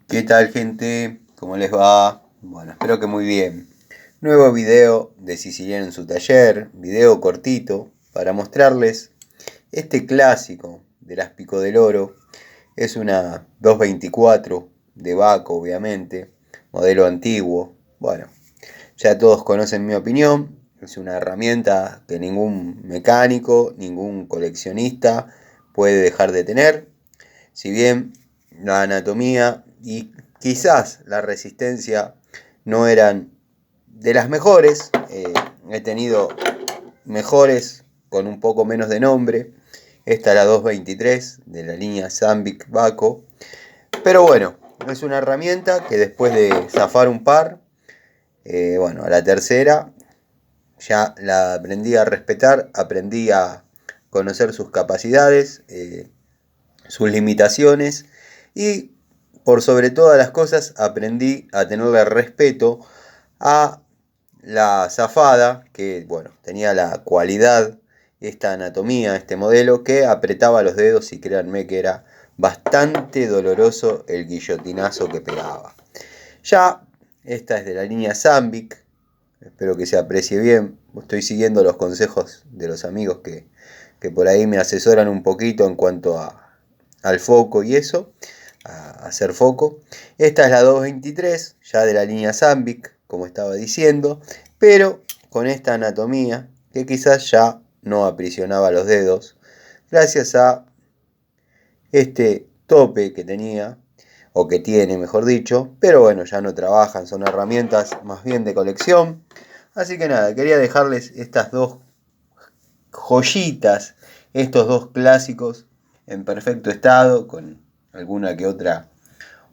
¿Qué tal, gente? ¿Cómo les va? Bueno, espero que muy bien. Nuevo video de Siciliano en su taller, video cortito para mostrarles este clásico de las Pico del Oro. Es una 224 de Baco, obviamente, modelo antiguo. Bueno, ya todos conocen mi opinión. Es una herramienta que ningún mecánico, ningún coleccionista puede dejar de tener. Si bien la anatomía y quizás la resistencia no eran de las mejores, he tenido mejores con un poco menos de nombre. Esta es la 223 de la línea Zambic Baco. Pero bueno, es una herramienta que después de zafar un par, bueno, a la tercera ya la aprendí a respetar, aprendí a conocer sus capacidades, sus limitaciones y por sobre todas las cosas aprendí a tenerle respeto a la zafada, que bueno, tenía la cualidad, esta anatomía, este modelo, que apretaba los dedos y créanme que era bastante doloroso el guillotinazo que pegaba. Ya esta es de la línea Zambic, espero que se aprecie bien, estoy siguiendo los consejos de los amigos que por ahí me asesoran un poquito en cuanto al foco y eso, a hacer foco. Esta es la 223, ya de la línea Zambic, como estaba diciendo, pero con esta anatomía que quizás ya no aprisionaba los dedos, gracias a este tope que tenía, o que tiene, mejor dicho, pero bueno, ya no trabajan, son herramientas más bien de colección. Así que nada, quería dejarles estas dos joyitas, estos dos clásicos en perfecto estado, con alguna que otra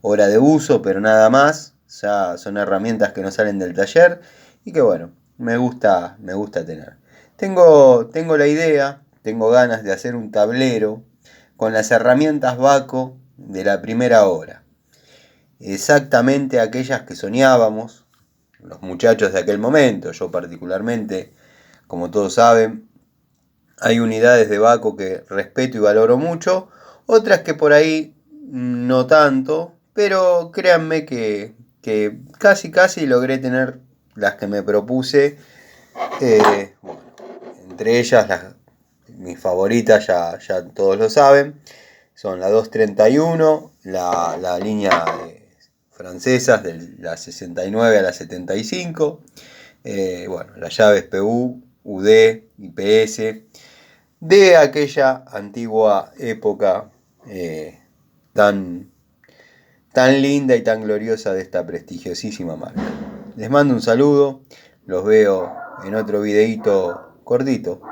hora de uso, pero nada más. Ya son herramientas que no salen del taller y que bueno, me gusta tener. Tengo la idea, tengo ganas de hacer un tablero con las herramientas Baco de la primera hora. Exactamente aquellas que soñábamos, los muchachos de aquel momento, yo particularmente, como todos saben, hay unidades de Baco que respeto y valoro mucho, otras que por ahí no tanto, pero créanme que casi logré tener las que me propuse. Bueno, entre ellas, mis favoritas ya todos lo saben, son la 231, la línea francesas de la 69 a la 75, bueno, las llaves PU, UD, IPS, de aquella antigua época tan, tan linda y tan gloriosa de esta prestigiosísima marca. Les mando un saludo, los veo en otro videíto cortito,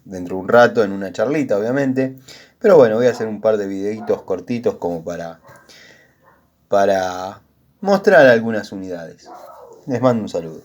dentro de un rato, en una charlita obviamente, pero bueno, voy a hacer un par de videitos cortitos como para mostrar algunas unidades. Les mando un saludo.